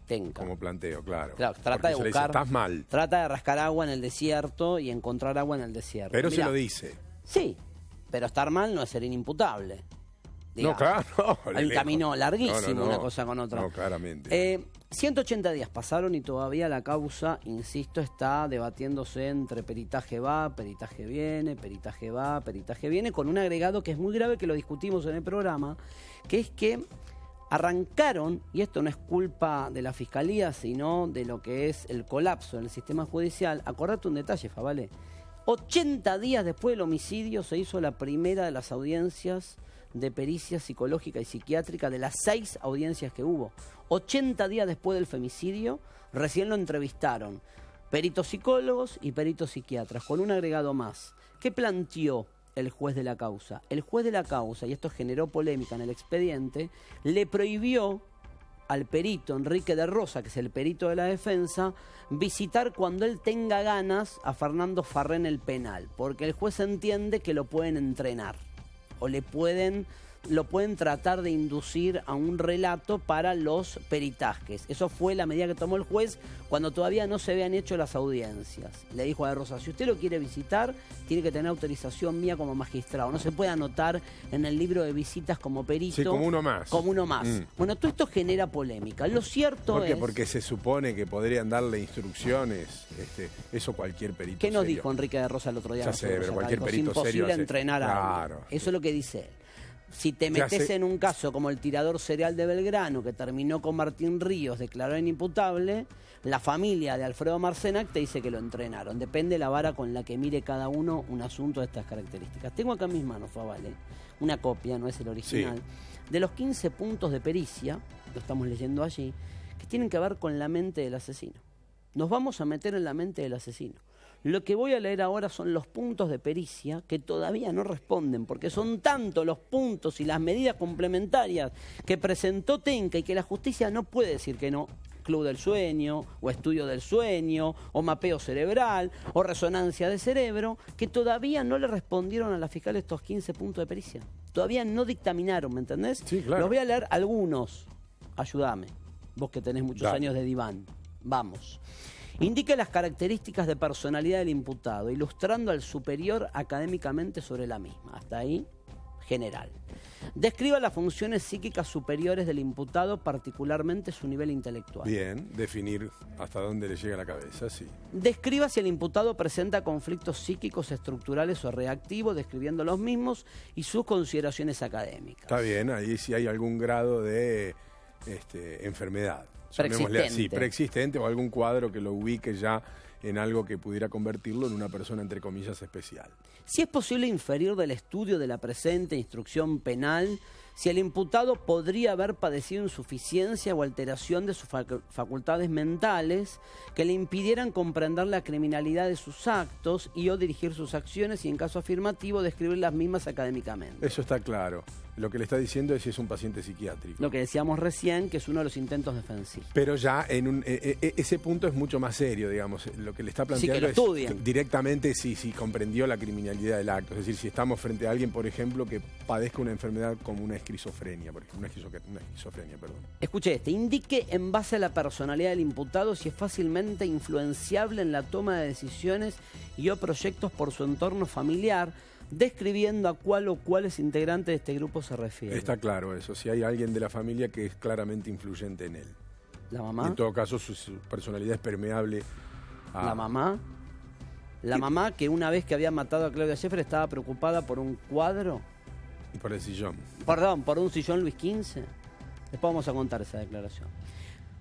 Tenca. como planteo, claro. Claro, trata Porque de se le dice, buscar, estás mal, trata de rascar agua en el desierto y encontrar agua en el desierto. pero Mirá, se lo dice. Sí, pero estar mal no es ser inimputable. digamos. No, claro, no. Hay un lejos. camino larguísimo, No, no, no. una cosa con otra. No, claramente. 180 días pasaron y todavía la causa, insisto, está debatiéndose entre peritaje va, peritaje viene, peritaje va, peritaje viene, con un agregado que es muy grave, que lo discutimos en el programa, que es que arrancaron, y esto no es culpa de la Fiscalía, sino de lo que es el colapso en el sistema judicial. Acordate un detalle, Favale. 80 días después del homicidio se hizo la primera de las audiencias de pericia psicológica y psiquiátrica de las 6 audiencias que hubo. 80 días después del femicidio, recién lo entrevistaron peritos psicólogos y peritos psiquiatras, con un agregado más. ¿Qué planteó el juez de la causa? El juez de la causa, y esto generó polémica en el expediente, le prohibió al perito Enrique de Rosa, que es el perito de la defensa, visitar cuando él tenga ganas a Fernando Farré en el penal, porque el juez entiende que lo pueden entrenar o lo pueden tratar de inducir a un relato para los peritajes. Eso fue la medida que tomó el juez cuando todavía no se habían hecho las audiencias. Le dijo a De Rosa, si usted lo quiere visitar, tiene que tener autorización mía como magistrado. No se puede anotar en el libro de visitas como perito. Sí, como uno más. Como uno más. Mm. Bueno, todo esto genera polémica. Lo cierto ¿Por qué? es... Porque se supone que podrían darle instrucciones, eso cualquier perito ¿Qué nos serio. dijo Enrique de Rosa el otro día? Ya sé, Nosotros pero acá? cualquier Dijo, perito es imposible serio hace- entrenar a Claro. alguien. Eso es lo que dice él. Si te Ya metes sé. en un caso como el tirador serial de Belgrano, que terminó con Martín Ríos declarado inimputable, la familia de Alfredo Marcenac te dice que lo entrenaron. Depende la vara con la que mire cada uno un asunto de estas características. Tengo acá en mis manos, Favale, una copia, no es el original, de los 15 puntos de pericia, lo estamos leyendo allí, que tienen que ver con la mente del asesino. Nos vamos a meter en la mente del asesino. Lo que voy a leer ahora son los puntos de pericia que todavía no responden, porque son tantos los puntos y las medidas complementarias que presentó Tenca y que la justicia no puede decir que no. Club del sueño, o estudio del sueño, o mapeo cerebral, o resonancia de cerebro, que todavía no le respondieron a la fiscal estos 15 puntos de pericia. Todavía no dictaminaron, ¿me entendés? Sí, claro. Los voy a leer algunos. Ayúdame, vos que tenés muchos Dale. años de diván. Vamos. Indica las características de personalidad del imputado, ilustrando al superior académicamente sobre la misma. Hasta ahí, general. Describa las funciones psíquicas superiores del imputado, particularmente su nivel intelectual. Bien, definir hasta dónde le llega la cabeza, sí. Describa si el imputado presenta conflictos psíquicos estructurales o reactivos, describiendo los mismos y sus consideraciones académicas. Está bien, ahí sí hay algún grado de enfermedad. Llamémosle así, preexistente o algún cuadro que lo ubique ya en algo que pudiera convertirlo en una persona, entre comillas, especial. Si es posible inferir del estudio de la presente instrucción penal si el imputado podría haber padecido insuficiencia o alteración de sus facultades mentales que le impidieran comprender la criminalidad de sus actos y o dirigir sus acciones y, en caso afirmativo, describir las mismas académicamente. Eso está claro. Lo que le está diciendo es si es un paciente psiquiátrico. Lo que decíamos recién, que es uno de los intentos defensivos. Pero ya ese punto es mucho más serio, digamos. Lo que le está planteando es directamente si comprendió la criminalidad del acto. Es decir, si estamos frente a alguien, por ejemplo, que padezca una enfermedad como una esquizofrenia, por ejemplo, una esquizofrenia, perdón. Escuche este. Indique en base a la personalidad del imputado si es fácilmente influenciable en la toma de decisiones y o proyectos por su entorno familiar, describiendo a cuál o cuáles integrantes de este grupo se refiere. Está claro eso, si hay alguien de la familia que es claramente influyente en él. ¿La mamá? En todo caso, su personalidad es permeable a... ¿La mamá? La mamá, que una vez que había matado a Claudia Schiffer estaba preocupada por un cuadro. Y por el sillón. Perdón, por un sillón Luis XV. Después vamos a contar esa declaración.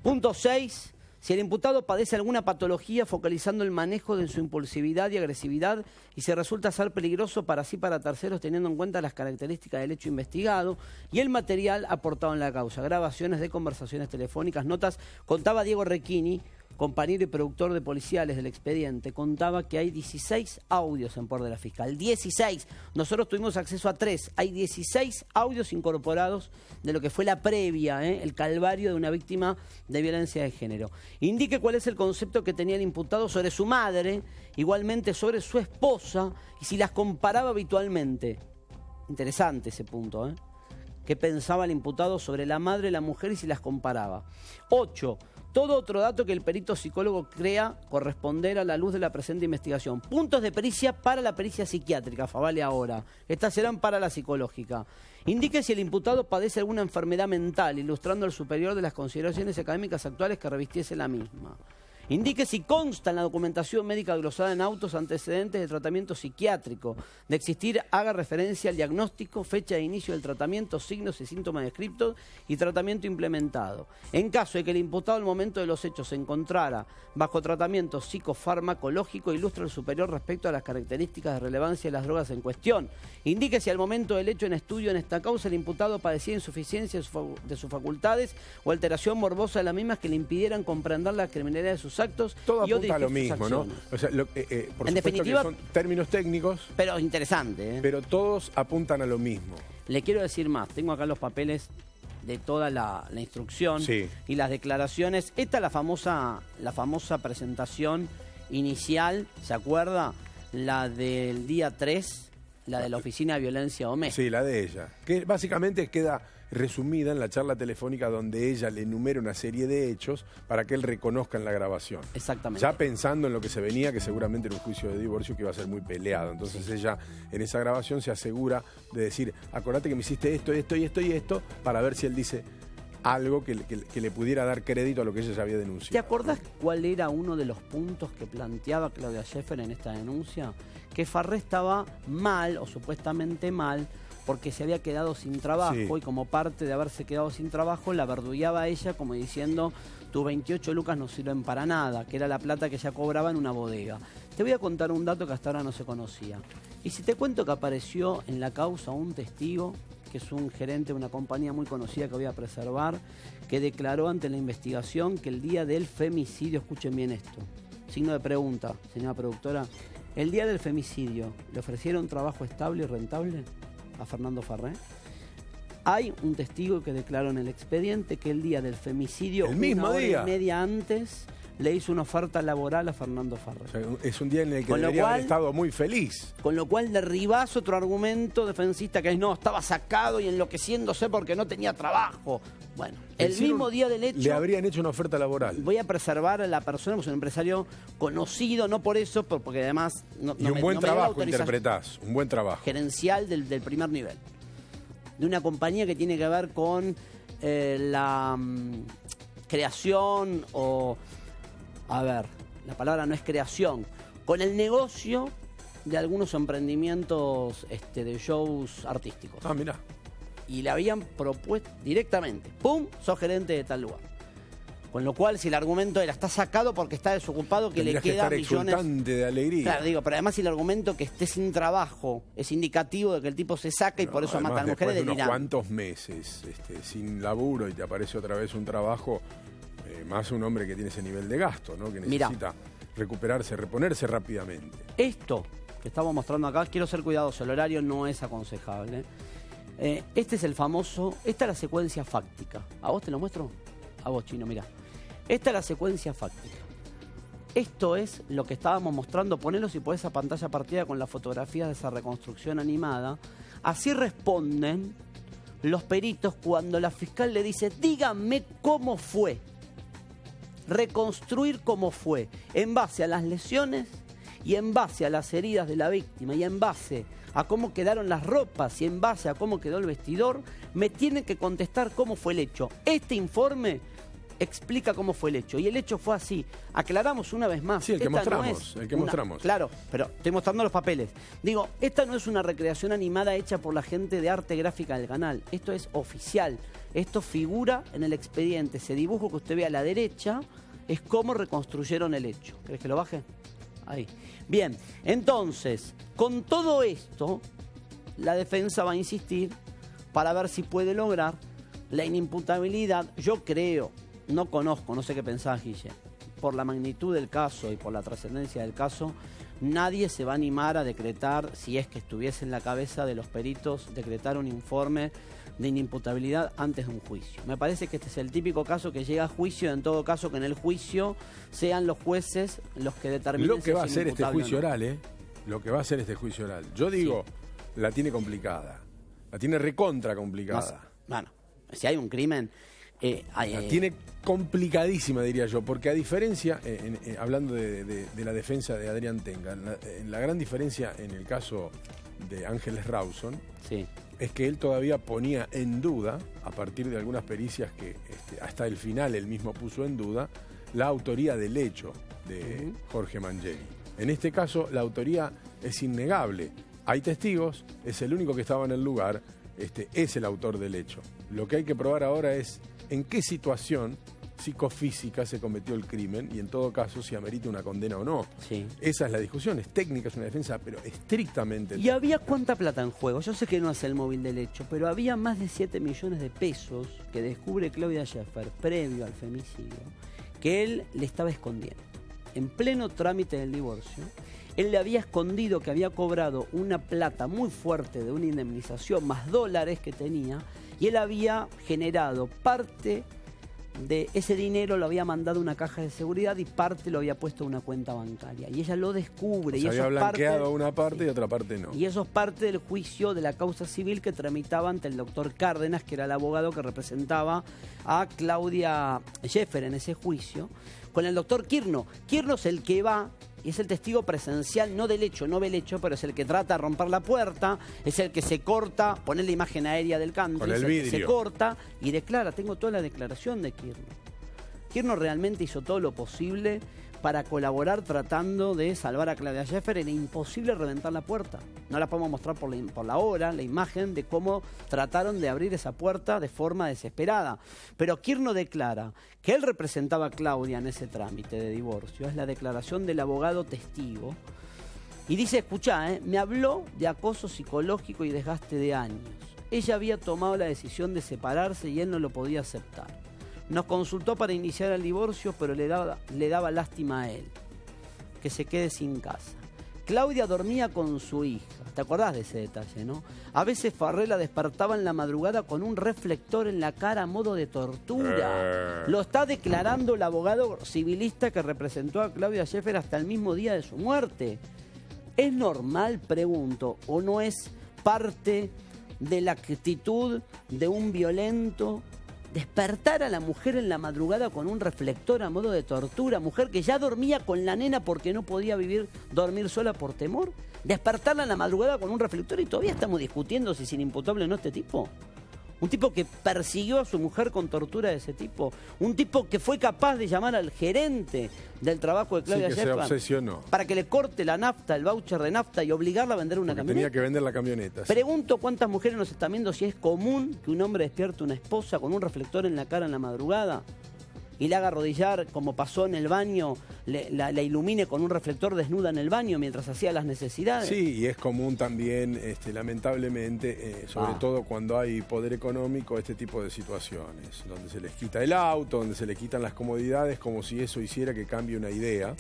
Punto 6. Si el imputado padece alguna patología focalizando el manejo de su impulsividad y agresividad y se resulta ser peligroso para sí para terceros teniendo en cuenta las características del hecho investigado y el material aportado en la causa, grabaciones de conversaciones telefónicas, notas, contaba Diego Recchini, compañero y productor de Policiales del expediente, contaba que hay 16 audios en poder de la fiscal. 16. Nosotros tuvimos acceso a 3. Hay 16 audios incorporados de lo que fue la previa, el calvario de una víctima de violencia de género. Indique cuál es el concepto que tenía el imputado sobre su madre, igualmente sobre su esposa, y si las comparaba habitualmente. Interesante ese punto, ¿Qué pensaba el imputado sobre la madre y la mujer y si las comparaba? 8. Todo otro dato que el perito psicólogo crea corresponder a la luz de la presente investigación. Puntos de pericia para la pericia psiquiátrica, Favale ahora. Estas serán para la psicológica. Indique si el imputado padece alguna enfermedad mental, ilustrando el superior de las consideraciones académicas actuales que revistiese la misma. Indique si consta en la documentación médica glosada en autos antecedentes de tratamiento psiquiátrico. De existir, haga referencia al diagnóstico, fecha de inicio del tratamiento, signos y síntomas descriptos y tratamiento implementado. En caso de que el imputado al momento de los hechos se encontrara bajo tratamiento psicofarmacológico, ilustre el superior respecto a las características de relevancia de las drogas en cuestión. Indique si al momento del hecho en estudio en esta causa el imputado padecía insuficiencia de sus facultades o alteración morbosa de las mismas que le impidieran comprender la criminalidad de sus actos. Todo y apunta a lo mismo, ¿no? O sea, por en definitiva, que son términos técnicos, pero interesante, pero todos apuntan a lo mismo. Le quiero decir más, tengo acá los papeles de toda la instrucción y las declaraciones. Esta es la famosa presentación inicial, ¿se acuerda? La del día 3, la de la Oficina de Violencia Doméstica. Sí, la de ella, que básicamente queda resumida en la charla telefónica donde ella le enumera una serie de hechos para que él reconozca en la grabación. Exactamente. Ya pensando en lo que se venía, que seguramente era un juicio de divorcio que iba a ser muy peleado. Entonces ella en esa grabación se asegura de decir, acordate que me hiciste esto, esto y esto y esto, para ver si él dice algo que le pudiera dar crédito a lo que ella ya había denunciado. ¿Te acordás cuál era uno de los puntos que planteaba Claudia Schiffer en esta denuncia? Que Farré estaba mal, o supuestamente mal, porque se había quedado sin trabajo y como parte de haberse quedado sin trabajo la verdugueaba a ella como diciendo tus 28 lucas no sirven para nada, que era la plata que ella cobraba en una bodega. Te voy a contar un dato que hasta ahora no se conocía. Y si te cuento que apareció en la causa un testigo, que es un gerente de una compañía muy conocida que voy a preservar, que declaró ante la investigación que el día del femicidio, escuchen bien esto, signo de pregunta, señora productora, el día del femicidio, ¿le ofrecieron trabajo estable y rentable a Fernando Farré? Hay un testigo que declaró en el expediente que el día del femicidio, el mismo una hora día y media antes, le hizo una oferta laboral a Fernando Farré. O sea, es un día en el que debería haber estado muy feliz. Con lo cual derribás otro argumento defensista que es no, estaba sacado y enloqueciéndose porque no tenía trabajo. Bueno, el mismo día del hecho... Le habrían hecho una oferta laboral. Voy a preservar a la persona, pues un empresario conocido, no por eso, porque además... Y un buen trabajo interpretás, un buen trabajo. Gerencial del primer nivel. De una compañía que tiene que ver con la creación o... A ver, la palabra no es creación, con el negocio de algunos emprendimientos de shows artísticos. Ah, mirá. Y le habían propuesto directamente, ¡pum!, sos gerente de tal lugar. Con lo cual, si el argumento era está sacado porque está desocupado, que Tendrías le queda que estar millones... exultante de alegría. Claro, digo, pero además si el argumento que esté sin trabajo es indicativo de que el tipo se saca y por eso Además, mata a después mujeres, de unos delirante. cuantos meses sin laburo y te aparece otra vez un trabajo, más un hombre que tiene ese nivel de gasto, ¿no? Que necesita recuperarse, reponerse rápidamente. Esto que estamos mostrando acá, quiero ser cuidadoso, el horario no es aconsejable. Este es el famoso, esta es la secuencia fáctica. ¿A vos te lo muestro? A vos, Chino, mirá. Esta es la secuencia fáctica. Esto es lo que estábamos mostrando. Ponelo si podés a pantalla partida con las fotografías de esa reconstrucción animada. Así responden los peritos cuando la fiscal le dice, díganme cómo fue. Reconstruir cómo fue. En base a las lesiones y en base a las heridas de la víctima y en base a cómo quedaron las ropas y en base a cómo quedó el vestidor, me tienen que contestar cómo fue el hecho. Este informe explica cómo fue el hecho. Y el hecho fue así. Aclaramos una vez más. Sí, el que esta mostramos. No El que mostramos. Claro, pero estoy mostrando los papeles. Digo, esta no es una recreación animada hecha por la gente de arte gráfica del canal. Esto es oficial. Esto figura en el expediente. Ese dibujo que usted ve a la derecha es cómo reconstruyeron el hecho. ¿Querés que lo baje? Ahí. Bien, entonces, con todo esto, la defensa va a insistir para ver si puede lograr la inimputabilidad. Yo creo, no conozco, no sé qué pensás, Guille, por la magnitud del caso y por la trascendencia del caso, nadie se va a animar a decretar, si es que estuviese en la cabeza de los peritos, decretar un informe de inimputabilidad antes de un juicio. Me parece que este es el típico caso que llega a juicio, en todo caso que en el juicio sean los jueces los que determinen lo que va a si es hacer este inimputable juicio o no. oral, Lo que va a hacer este juicio oral. Yo digo, la tiene complicada. La tiene recontra complicada. Bueno, si hay un crimen... la tiene complicadísima, diría yo, porque a diferencia, hablando de la defensa de Adrián Tenga, la gran diferencia en el caso de Ángeles Rawson es que él todavía ponía en duda, a partir de algunas pericias que hasta el final él mismo puso en duda, la autoría del hecho de Jorge Mangieri. En este caso, la autoría es innegable. Hay testigos, es el único que estaba en el lugar, es el autor del hecho. Lo que hay que probar ahora es en qué situación psicofísica se cometió el crimen y en todo caso si amerita una condena o no. Esa es la discusión, es técnica, es una defensa, pero estrictamente... ¿Y había cuánta plata en juego? Yo sé que no es el móvil del hecho, pero había más de 7 millones de pesos que descubre Claudia Schiffer previo al femicidio, que él le estaba escondiendo. En pleno trámite del divorcio, él le había escondido que había cobrado una plata muy fuerte de una indemnización más dólares que tenía, y él había generado parte de ese dinero, lo había mandado a una caja de seguridad y parte lo había puesto a una cuenta bancaria. Y ella lo descubre. Se y había blanqueado una parte sí. y otra parte no. Y eso es parte del juicio de la causa civil que tramitaba ante el doctor Cárdenas, que era el abogado que representaba a Claudia Schiffer en ese juicio, con el doctor Quirno. Quirno es el que va y es el testigo presencial, no del hecho, no ve el hecho, pero es el que trata de romper la puerta, es el que se corta, poner la imagen aérea del country, con el es el vidrio. que se corta y declara. Tengo toda la declaración de Quirno. Quirno realmente hizo todo lo posible para colaborar tratando de salvar a Claudia Schiffer. Era imposible reventar la puerta. No la podemos mostrar por la hora, la imagen de cómo trataron de abrir esa puerta de forma desesperada. Pero Quirno declara que él representaba a Claudia en ese trámite de divorcio. Es la declaración del abogado testigo. Y dice, escuchá, me habló de acoso psicológico y desgaste de años. Ella había tomado la decisión de separarse y él no lo podía aceptar. Nos consultó para iniciar el divorcio, pero le daba lástima a él, que se quede sin casa. Claudia dormía con su hija. ¿Te acordás de ese detalle, no? A veces Farré la despertaba en la madrugada con un reflector en la cara a modo de tortura. Lo está declarando el abogado civilista que representó a Claudia Schiffer hasta el mismo día de su muerte. ¿Es normal, pregunto, o no es parte de la actitud de un violento despertar a la mujer en la madrugada con un reflector a modo de tortura? Mujer que ya dormía con la nena porque no podía dormir sola por temor. Despertarla en la madrugada con un reflector y todavía estamos discutiendo si es inimputable o no este tipo. Un tipo que persiguió a su mujer con tortura de ese tipo. Un tipo que fue capaz de llamar al gerente del trabajo de Claudia Sí, que Schiffer se obsesionó. para que le corte la nafta, el voucher de nafta y obligarla a vender una camioneta. Tenía que vender la camioneta. Sí. Pregunto cuántas mujeres nos están viendo si es común que un hombre despierte a una esposa con un reflector en la cara en la madrugada. y la haga arrodillar como pasó en el baño, la ilumine con un reflector desnuda en el baño mientras hacía las necesidades. Sí, y es común también, lamentablemente, sobre todo cuando hay poder económico, este tipo de situaciones, donde se les quita el auto, donde se les quitan las comodidades, como si eso hiciera que cambie una idea,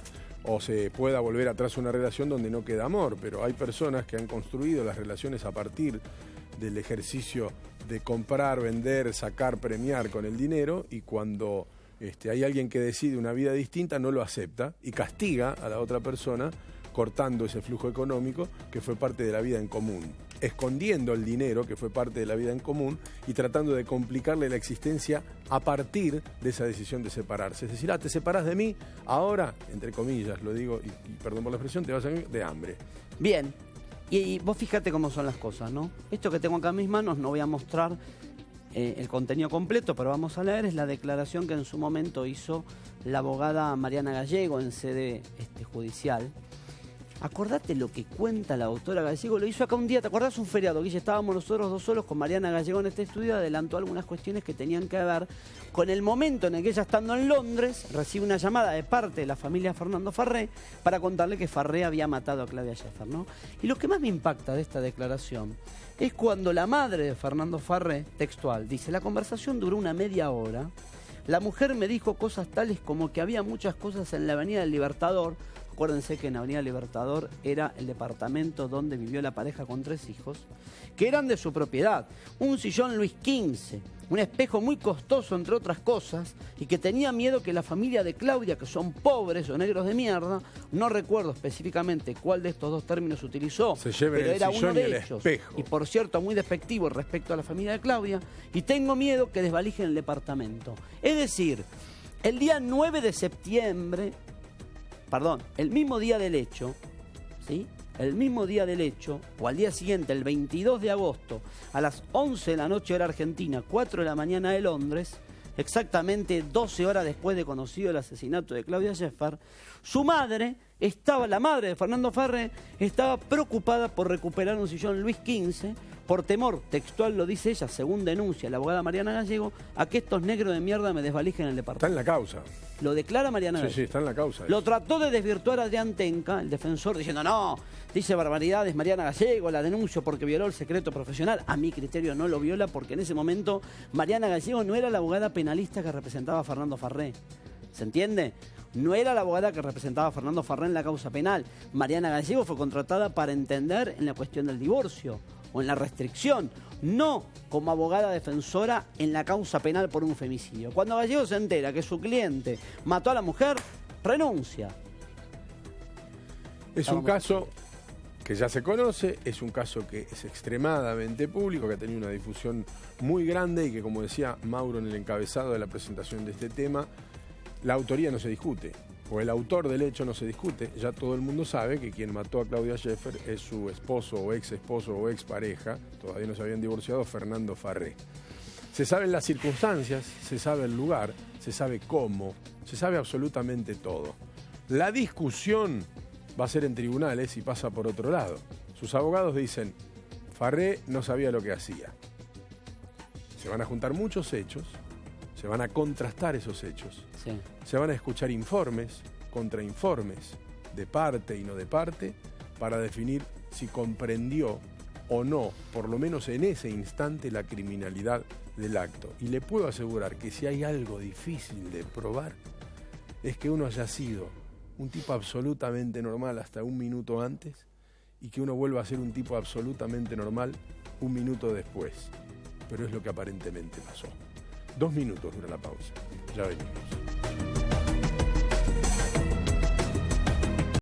o se pueda volver atrás una relación donde no queda amor. Pero hay personas que han construido las relaciones a partir del ejercicio de comprar, vender, sacar, premiar con el dinero, y cuando hay alguien que decide una vida distinta, no lo acepta y castiga a la otra persona cortando ese flujo económico que fue parte de la vida en común, escondiendo el dinero que fue parte de la vida en común y tratando de complicarle la existencia a partir de esa decisión de separarse. Es decir, te separás de mí, ahora, entre comillas, lo digo, y perdón por la expresión, te vas a ir de hambre. Bien, y vos fíjate cómo son las cosas, ¿no? Esto que tengo acá en mis manos, no voy a mostrar el contenido completo, pero vamos a leer, es la declaración que en su momento hizo la abogada Mariana Gallego en sede judicial. Acordate lo que cuenta la doctora Gallego, lo hizo acá un día, ¿te acordás? Un feriado, Guille, estábamos nosotros dos solos con Mariana Gallego en este estudio, adelantó algunas cuestiones que tenían que ver con el momento en el que ella, estando en Londres, recibe una llamada de parte de la familia Fernando Farré para contarle que Farré había matado a Claudia Schiffer, ¿no? Y lo que más me impacta de esta declaración es cuando la madre de Fernando Farré, textual, dice: la conversación duró una media hora, la mujer me dijo cosas tales como que había muchas cosas en la Avenida del Libertador. Acuérdense que en Avenida Libertador era el departamento donde vivió la pareja con 3 hijos, que eran de su propiedad. Un sillón Luis XV, un espejo muy costoso, entre otras cosas, y que tenía miedo que la familia de Claudia, que son pobres o negros de mierda, no recuerdo específicamente cuál de estos dos términos utilizó, se lleven pero el era sillón uno y el de ellos. espejo. Y por cierto, muy despectivo respecto a la familia de Claudia, y tengo miedo que desvalijen el departamento. Es decir, el día 9 de septiembre... Perdón, el mismo día del hecho, ¿sí? El mismo día del hecho, o al día siguiente, el 22 de agosto, a las 11 de la noche hora argentina, 4 de la mañana de Londres, exactamente 12 horas después de conocido el asesinato de Claudia Schiffer, su madre, la madre de Fernando Farré, estaba preocupada por recuperar un sillón Luis XV, por temor, textual lo dice ella, según denuncia la abogada Mariana Gallego, a que estos negros de mierda me desvalijen el departamento. Está en la causa. Lo declara Mariana Gallego. Sí, está en la causa. Lo trató de desvirtuar Adrián Tenca, el defensor, diciendo: no, dice barbaridades Mariana Gallego, la denuncio porque violó el secreto profesional. A mi criterio no lo viola, porque en ese momento Mariana Gallego no era la abogada penalista que representaba a Fernando Farré. ¿Se entiende? No era la abogada que representaba a Fernando Farré en la causa penal. Mariana Gallego fue contratada para entender en la cuestión del divorcio o en la restricción, no como abogada defensora en la causa penal por un femicidio. Cuando Gallego se entera que su cliente mató a la mujer, renuncia. Es un caso que ya se conoce, es un caso que es extremadamente público, que ha tenido una difusión muy grande y que, como decía Mauro en el encabezado de la presentación de este tema, la autoría no se discute, o el autor del hecho no se discute. Ya todo el mundo sabe que quien mató a Claudia Schiffer es su esposo o ex esposo o ex pareja, todavía no se habían divorciado, Fernando Farré. Se saben las circunstancias, se sabe el lugar, se sabe cómo, se sabe absolutamente todo. La discusión va a ser en tribunales y pasa por otro lado. Sus abogados dicen: Farré no sabía lo que hacía. Se van a juntar muchos hechos, se van a contrastar esos hechos, sí. Se van a escuchar informes, contrainformes, de parte y no de parte, para definir si comprendió o no, por lo menos en ese instante, la criminalidad del acto. Y le puedo asegurar que si hay algo difícil de probar, es que uno haya sido un tipo absolutamente normal hasta un minuto antes y que uno vuelva a ser un tipo absolutamente normal un minuto después. Pero es lo que aparentemente pasó. 2 minutos dura la pausa. Ya venimos.